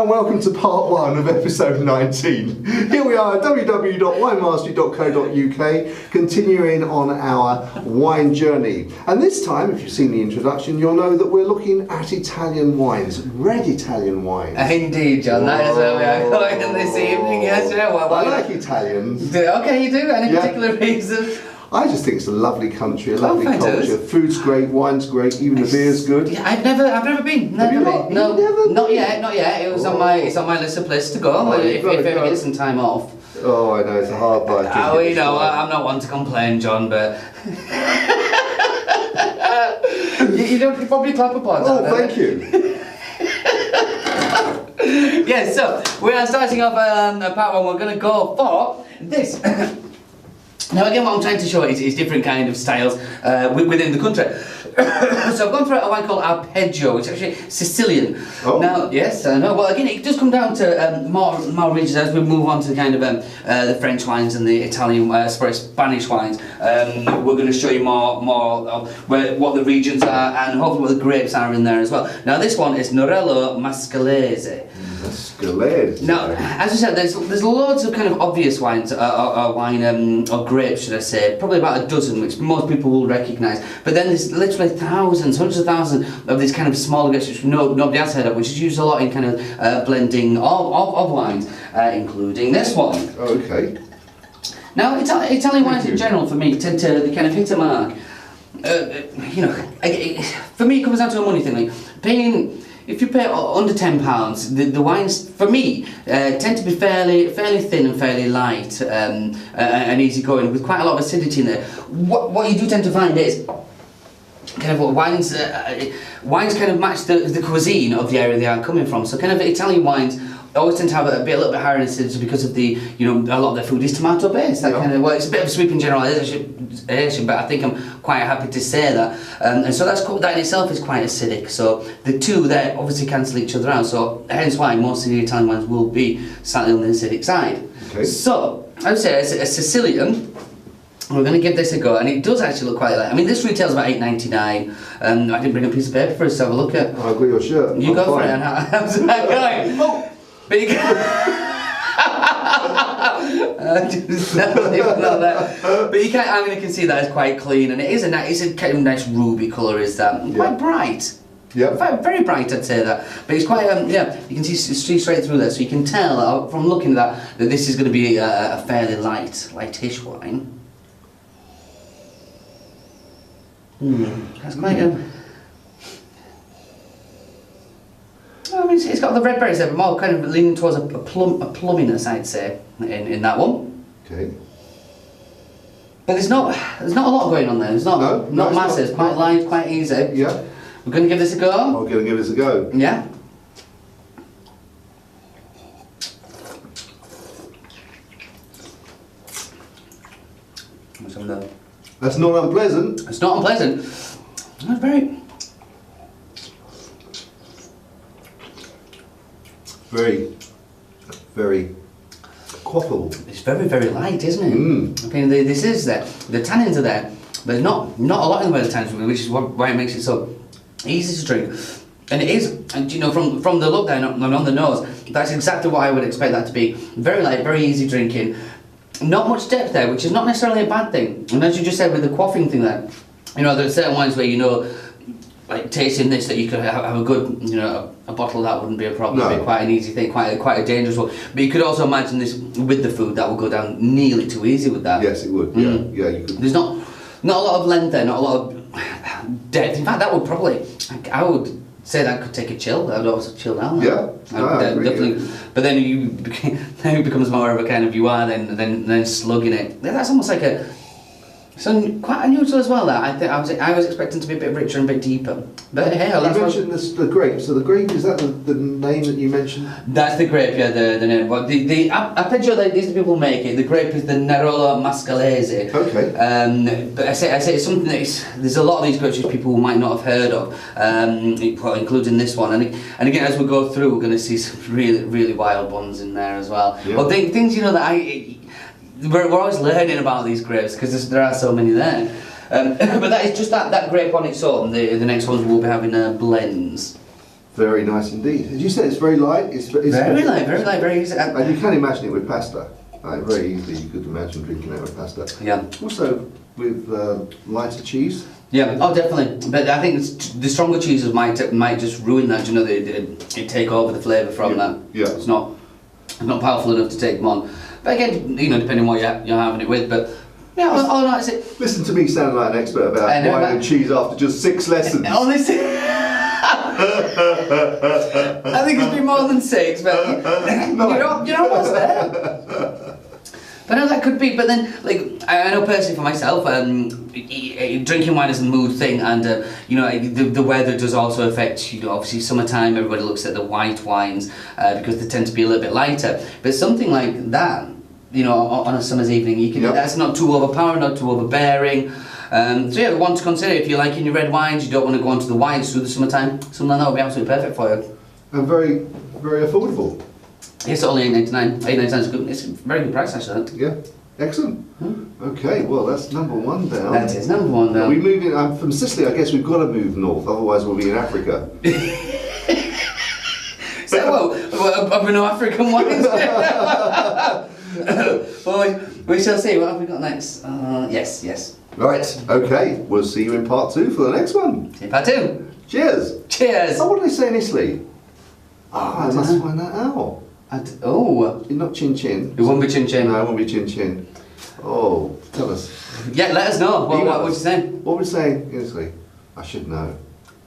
and welcome to part 1 of episode 19. Here we are at www.winemastery.co.uk, continuing on our wine journey. And this time, if you've seen the introduction, you'll know that we're looking at Italian wines, red Italian wines. Indeed, John, that is where we are going this evening, yes. I like Italians. Okay, you do? Any particular reason? I just think it's a lovely country, a lovely culture. Food's great, wine's great, even the beer's good. Yeah, I've never been. Have you not? No, not yet. It's on my list of places to go. If ever get some time off. Oh, I know, it's a hard life. I'm not one to complain, John, but you probably clap applause. Oh, thank you. Yes, so we are starting off part 1. We're going to go for this. Now again, what I'm trying to show is different kind of styles within the country. So I've gone for a wine called Arpeggio, which is actually Sicilian. Oh. Now, yes, I know. Well, again, it does come down to more regions as we move on to kind of the French wines and the Italian, Spanish wines. We're going to show you more what the regions are and hopefully what the grapes are in there as well. Now, this one is Nerello Mascalese. Mascalese. Now, as I said, there's loads of kind of obvious wines, or grapes, should I say, probably about a dozen, which most people will recognise. But then there's literally thousands, hundreds of thousands of these kind of smaller grapes which nobody has heard of, which is used a lot in kind of blending of wines, including this one. Okay. Now, Italian wines in general, for me, tend to kind of hit a mark. For me, it comes down to a money thing. Like paying. If you pay under £10, the wines, for me, tend to be fairly thin and fairly light and easy going, with quite a lot of acidity in there. What you do tend to find is kind of wines kind of match the cuisine of the area they are coming from. So kind of Italian wines always tend to have a little bit higher in acidity because of the, a lot of their food is tomato based. That kind of, it's a bit of a sweeping generalisation, but I think I'm quite happy to say that. And so that in itself is quite acidic. So the two there obviously cancel each other out. So hence why most of the Italian wines will be slightly on the acidic side. Okay. So I would say as a Sicilian, we're going to give this a go, and it does actually look quite light. I mean, this retails about £8.99. I didn't bring a piece of paper for us to have a look at. I've got your shirt. You go for it. And how's that going? Oh. But you can But you can. I mean, you can see that it's quite clean, and it's a kind of nice ruby colour. Is that quite bright? Yeah. Very bright, I'd say that. But it's quite. You can see straight through there, so you can tell from looking at that this is going to be a fairly lightish wine. That's quite I mean, it's got the red berries there, but more kind of leaning towards a plumminess, I'd say, in that one. Okay. But there's not a lot going on there. There's not massive. It's quite light, quite easy. Yeah. We're going to give this a go. I'm going to give this a go. Yeah. That's not unpleasant. It's not unpleasant. It's very quaffable. It's very light, isn't it? I mean, this is there. The tannins are there, but there's not a lot in the way of the tannins, which is why it makes it so easy to drink. And it is, and from the look there and on the nose, that's exactly what I would expect that to be. Very light, very easy drinking. Not much depth there, which is not necessarily a bad thing. And as you just said with the quaffing thing there, there's certain wines where like tasting this, that you could have a good, a bottle of that wouldn't be a problem. It'd be quite an easy thing, quite a dangerous one. But you could also imagine this with the food, that would go down nearly too easy with that. Yes, it would. Yeah, you could. There's not a lot of length there, not a lot of depth. In fact, that would probably, I would say that could take a chill. I would always chill down. Yeah, definitely. But then it becomes more of a kind of then slugging it. That's almost like quite unusual as well. That I was expecting to be a bit richer and a bit deeper. But hey, you mentioned the grape. So the grape, is that the name that you mentioned? That's the grape, yeah. The name. But the Arpeggio, these people make it. The grape is the Nerello Mascalese. Okay. But I say it's something there's a lot of these grapes which people might not have heard of, including this one. And again, as we go through, we're going to see some really wild ones in there as well. Yeah. Well, things that we're always learning about these grapes because there are so many there. But that is just that grape on its own. The next ones we'll be having blends. Very nice indeed. As you said, it's very light. It's very light, very easy. And you can imagine it with pasta. Very easily, you could imagine drinking that with pasta. Yeah. Also with lighter cheese. Yeah, oh definitely. But I think the stronger cheeses might just ruin that. You know, it take over the flavour from that. Yeah. It's not powerful enough to take them on. But again, you know, depending on what you're having it with. But yeah, all right. It. Listen to me sound like an expert about wine and cheese after just 6 lessons. Honestly, I think it's been more than 6, but you're almost there. But no, that could be. But then, like, I know personally for myself, drinking wine is a mood thing, and you know, the weather does also affect. You know, obviously summertime, everybody looks at the white wines because they tend to be a little bit lighter. But something like that, you know, on a summer's evening, you can. That's not too overpowering, not too overbearing. So yeah, one to consider if you're liking your red wines, you don't want to go onto the whites through the summertime. Something like that would be absolutely perfect for you. And very, very affordable. It's only £8.99. £8.99 is good. It's a very good price, actually. Yeah, excellent. Okay, well that's number 1 down. That is number 1 down. Are we moving? I'm from Sicily. I guess we've got to move north, otherwise we'll be in Africa. So, well, are we no African wines? Well, we shall see. What have we got next? Yes. Right. Okay. We'll see you in part 2 for the next one. See you in part 2. Cheers. Cheers. Oh, what do they say in Italy? I must find that out. Oh. Not chin chin. It won't be chin chin. No, it won't be chin chin. Oh, tell us. Yeah, let us know. What would you say? What would you say in Italy? I should know.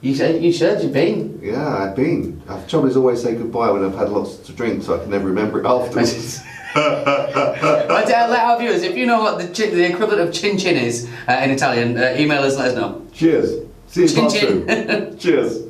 You should. You've been. Yeah, I've been. The trouble is always say goodbye when I've had lots to drink, so I can never remember it afterwards. I'll let our viewers, if you know what the equivalent of chin chin is in Italian, email us, let us know. Cheers. See you in part 2. Cheers.